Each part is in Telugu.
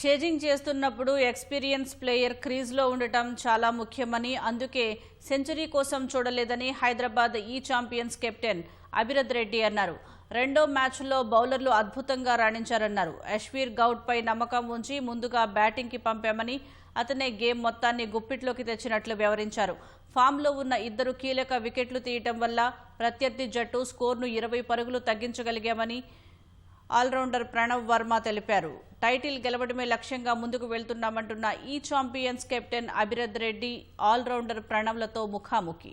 చేజింగ్ చేస్తున్నప్పుడు ఎక్స్పీరియన్స్ ప్లేయర్ క్రీజ్లో ఉండటం చాలా ముఖ్యమని, అందుకే సెంచరీ కోసం చూడలేదని హైదరాబాద్ ఈ ఛాంపియన్స్ కెప్టెన్ అభిరథ్ రెడ్డి అన్నారు. రెండో మ్యాచ్లో బౌలర్లు అద్భుతంగా రాణించారన్నారు. యశ్వీర్ గౌడ్పై నమ్మకం ఉంచి ముందుగా బ్యాటింగ్కి పంపామని, అతనే గేమ్ మొత్తాన్ని గుప్పిట్లోకి తెచ్చినట్లు వివరించారు. ఫామ్లో ఉన్న ఇద్దరు కీలక వికెట్లు తీయటం వల్ల ప్రత్యర్థి జట్టు స్కోర్ను 20 పరుగులు తగ్గించగలిగామని ఆల్రౌండర్ ప్రణవ్ వర్మ తెలిపారు. టైటిల్ గెలవడమే లక్ష్యంగా ముందుకు వెళ్తున్నామంటున్న ఈ ఛాంపియన్స్ కెప్టెన్ అభిరథ్ రెడ్డి ఆల్రౌండర్ ప్రణవ్లతో ముఖాముఖి.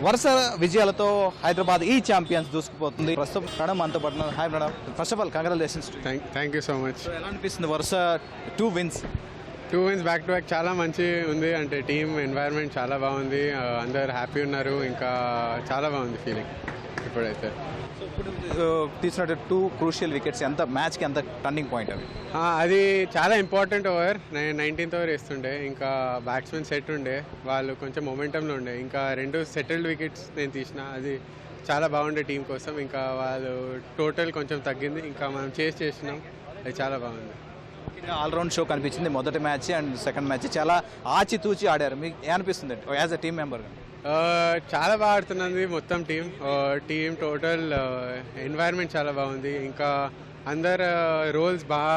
వరుస విజయాలతో హైదరాబాద్ ఈ ఛాంపియన్స్ దూసుకుపోతుంది. ప్రస్తుతం ప్రణవ్ మనతో పాటు. Hi Pranav, first of all congratulations. Thank you so much. ఎలా అనిపిస్తుంది వరుస 2 wins బ్యాక్ టు బ్యాక్? చాలా మంచి ఉంది. అంటే టీమ్ ఎన్వైర్న్మెంట్ చాలా బాగుంది, అందరు హ్యాపీ ఉన్నారు, ఇంకా చాలా బాగుంది ఫీలింగ్ ఇప్పుడైతే. ఇప్పుడు తీసినట్టు 2 crucial వికెట్స్ ఎంత మ్యాచ్కి ఎంత టర్నింగ్ పాయింట్ అవి? అది చాలా ఇంపార్టెంట్ ఓవర్. 19th ఓవర్ వేస్తుండే, ఇంకా బ్యాట్స్మెన్ సెట్ ఉండే, వాళ్ళు కొంచెం మొమెంటంలో ఉండే, ఇంకా 2 సెటిల్డ్ వికెట్స్ నేను తీసిన. అది చాలా బాగుండే టీం కోసం. ఇంకా వాళ్ళు టోటల్ కొంచెం తగ్గింది, ఇంకా మనం చేసినాం. అది చాలా బాగుంది. ఆల్రౌండ్ షో కనిపించింది. మొదటి మ్యాచ్ అండ్ సెకండ్ మ్యాచ్ చాలా ఆచితూచి ఆడారు. మీకు ఏమనిపిస్తుంది యాజ్ అ టీమ్ మెంబర్గా? చాలా బాగా ఆడుతున్నది మొత్తం టీం టోటల్ ఎన్వైర్న్మెంట్ చాలా బాగుంది. ఇంకా అందరు రోల్స్ బాగా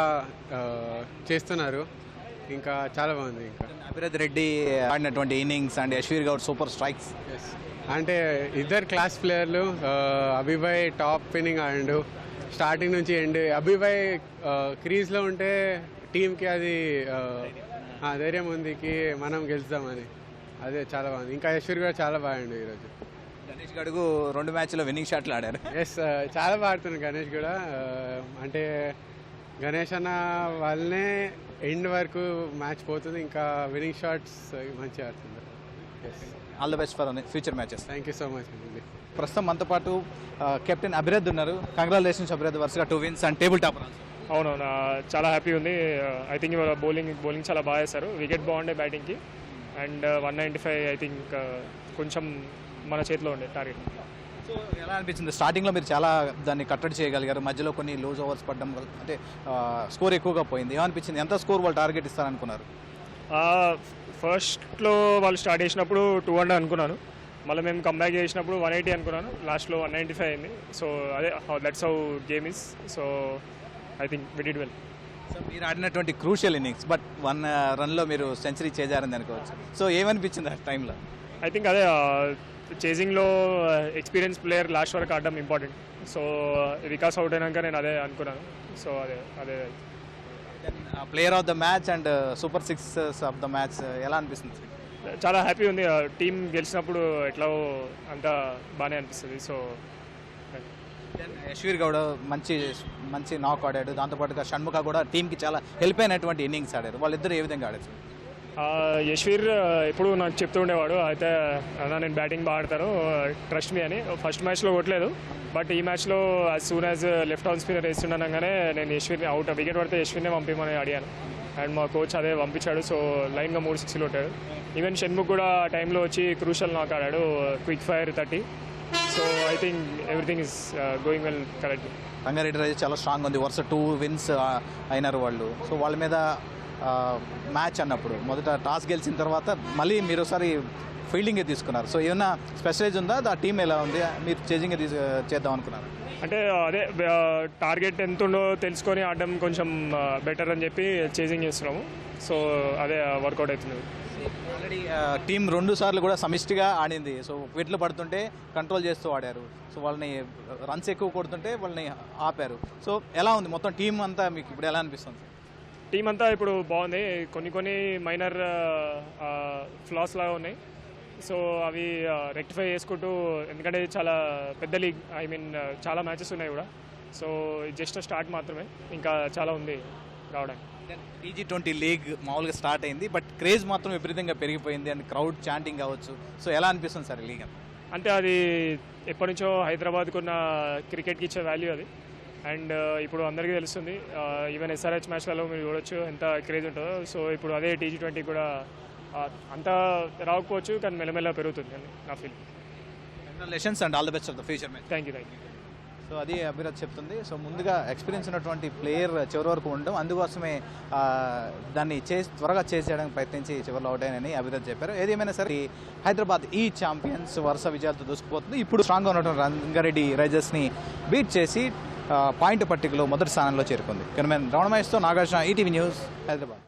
చేస్తున్నారు, ఇంకా చాలా బాగుంది. ఇంకా అభిరథ్ రెడ్డి ఆడినటువంటి innings and Yashveer Goud super strikes. అంటే ఇద్దరు క్లాస్ ప్లేయర్లు. అభిభాయ్ టాప్ ఇన్నింగ్ ఆడిండు స్టార్టింగ్ నుంచి ఎండ్. అభిభాయ్ క్రీజ్లో ఉంటే టీంకి అది ధైర్యం ఉందికి మనం గెలుస్తామని. అదే చాలా బాగుంది. ఇంకా యశ్వర్ కూడా చాలా బాగుండు ఈరోజు. గణేష్ గడుగు 2 మ్యాచ్లో విన్నింగ్ షాట్లు ఆడారు. ఎస్, చాలా బాగా ఆడుతున్నాడు గణేష్ కూడా. అంటే గణేష్ అన్న వాళ్ళనే ఎండ్ వరకు మ్యాచ్ పోతుంది, ఇంకా విన్నింగ్ షాట్స్ మంచిగా ఆడుతున్నారు. Yes, all the best for future matches. Thank you so much అండి. ప్రస్తుతం మనతో పాటు కెప్టెన్ అభిరథ్ ఉన్నారు. కంగ్రాచులేషన్స్ అభిరథ్, వరుసగా 2 wins అండ్ టేబుల్ టాప్. అవునవును, చాలా హ్యాపీ ఉంది. ఐ థింక్ ఇవాళ బౌలింగ్ చాలా బాగా వేశారు. వికెట్ బాగుండే బ్యాటింగ్కి. అండ్ 195 ఐ థింక్ కొంచెం మన చేతిలో ఉండే టార్గెట్. సో ఎలా అనిపించింది? స్టార్టింగ్లో మీరు చాలా దాన్ని కట్టడి చేయగలిగారు, మధ్యలో కొన్ని లూజ్ ఓవర్స్ పడడం వల్ల అంటే స్కోర్ ఎక్కువగా పోయింది. ఏమనిపించింది? ఎంత స్కోర్ వాళ్ళు టార్గెట్ ఇస్తారనుకున్నారు? ఫస్ట్లో వాళ్ళు స్టార్ట్ చేసినప్పుడు 200 అనుకున్నాను. మళ్ళీ మేము కంబ్యాక్ చేసినప్పుడు 180 అనుకున్నాను. లాస్ట్లో 195 అయింది. సో అదే that's how game is. So I think we did well. So మీరు ఆడినటువంటి క్రూషియల్ ఇన్నింగ్స్, బట్ 1 రన్లో మీరు సెంచరీ చేజారని అనుకోవచ్చు. సో ఏమనిపించింది ఆ టైంలో? ఐ థింక్ అదే చేజింగ్లో ఎక్స్పీరియన్స్ ప్లేయర్ లాస్ట్ వరకు ఆడడం ఇంపార్టెంట్. సో వికాస్ అవుట్ అయినాక నేను అదే అనుకున్నాను. సో అదే player of the match and super 6 of the match ఎలా అనిపిస్తుంది? చాలా హ్యాపీ ఉంది. టీం గెలిచినప్పుడు ఎట్లా అంతా బాగానే అనిపిస్తుంది. సో యశ్వీర్ గౌడ్ మంచి నాక్ ఆడాడు. దాంతోపాటుగా షణ్ముఖ కూడా టీంకి చాలా హెల్ప్ అయినటువంటి ఇన్నింగ్స్ ఆడారు. వాళ్ళిద్దరు ఏ విధంగా ఆడారు? యశ్వీర్ ఎప్పుడు నాకు చెప్తూ ఉండేవాడు, అయితే అన్నా నేను బ్యాటింగ్ బాగా ఆడతాను, ట్రస్ట్ మీ అని. ఫస్ట్ మ్యాచ్లో కొట్టలేదు, బట్ ఈ మ్యాచ్లో as soon as left on spinner వేస్తుండగానే నేను యశ్వీర్ని అవుట్ వికెట్ పడితే యశ్వీర్నే పంపించమని అడిగాను. అండ్ మా కోచ్ అదే పంపించాడు. సో లైన్గా 3 6 కొట్టాడు. ఈవెన్ షణ్ముఖ్ కూడా టైంలో వచ్చి క్రూషల్ నాక్ ఆడాడు, quick fire 30. So I think everything is going well correct. Rangareddy rise చాలా స్ట్రాంగ్ ఉంది. వరుస 2 wins అయినారు వాళ్ళు. సో వాళ్ళ మీద మ్యాచ్ అన్నప్పుడు మొదట టాస్ గెలిచిన తర్వాత మళ్ళీ మీరు ఒకసారి ఫీల్డింగే తీసుకున్నారు. సో ఏమన్నా స్పెషలైజ్ ఉందా? ఆ టీం ఎలా ఉంది? మీరు చేజింగ్ చేద్దాం అనుకున్నారు? అంటే అదే టార్గెట్ ఎంత ఉందో తెలుసుకొని ఆడడం కొంచెం బెటర్ అని చెప్పి చేజింగ్ చేస్తున్నాము. సో అదే వర్కౌట్ అవుతుంది. ఆల్రెడీ టీం 2 సార్లు కూడా సమిష్టిగా ఆడింది. సో వికెట్లు పడుతుంటే కంట్రోల్ చేస్తూ ఆడారు. సో వాళ్ళని రన్స్ ఎక్కువ కొడుతుంటే వాళ్ళని ఆపారు. సో ఎలా ఉంది మొత్తం టీం అంతా? మీకు ఇప్పుడు ఎలా అనిపిస్తుంది? టీం అంతా ఇప్పుడు బాగుంది. కొన్ని మైనర్ ఫ్లాస్ లాగా ఉన్నాయి. సో అవి రెక్టిఫై చేసుకుంటూ, ఎందుకంటే చాలా పెద్ద లీగ్, ఐ మీన్ చాలా మ్యాచెస్ ఉన్నాయి కూడా. సో జస్ట్ స్టార్ట్ మాత్రమే, ఇంకా చాలా ఉంది రావడానికి. T20 లీగ్ మామూలుగా స్టార్ట్ అయింది, బట్ క్రేజ్ మాత్రం విపరీతంగా పెరిగిపోయింది అండ్ క్రౌడ్ చాంటింగ్ కావచ్చు. సో ఎలా అనిపిస్తుంది సార్ లీగ్? అంటే అది ఎప్పటి నుంచో హైదరాబాద్కు ఉన్న క్రికెట్కి ఇచ్చే వాల్యూ అది. అండ్ ఇప్పుడు అందరికీ తెలుస్తుంది, ఈవెన్ SRH మ్యాచ్లలో మీరు చూడొచ్చు ఎంత క్రేజ్ ఉంటుందో. సో ఇప్పుడు అదే T20 కూడా అంతా రాకపోవచ్చు, కానీ మెల్లమెల్ల పెరుగుతుంది అని నా feel. Congratulations and all the best of the future match. Thank you. So అది అభిరత్ చెప్తుంది. సో ముందుగా ఎక్స్పీరియన్స్ ఉన్నటువంటి ప్లేయర్ చివరి వరకు ఉండడం, అందుకోసమే దాన్ని త్వరగా చేసేయడానికి ప్రయత్నించి చివరిలో అవుట్ అయ్యానని అభిరత్ చెప్పారు. ఏదేమైనా సరే హైదరాబాద్ ఈ ఛాంపియన్స్ వరుస విజయాలతో దూసుకుపోతుంది. ఇప్పుడు స్ట్రాంగ్గా ఉన్నటువంటి రంగారెడ్డి రైజర్స్ని బీట్ చేసి పాయింట్ పట్టికలో మొదటి స్థానంలో చేరుకుంది. కెమెరామెన్ రమణ మహేష్తో నాగార్జున, ఈటీవీ న్యూస్, హైదరాబాద్.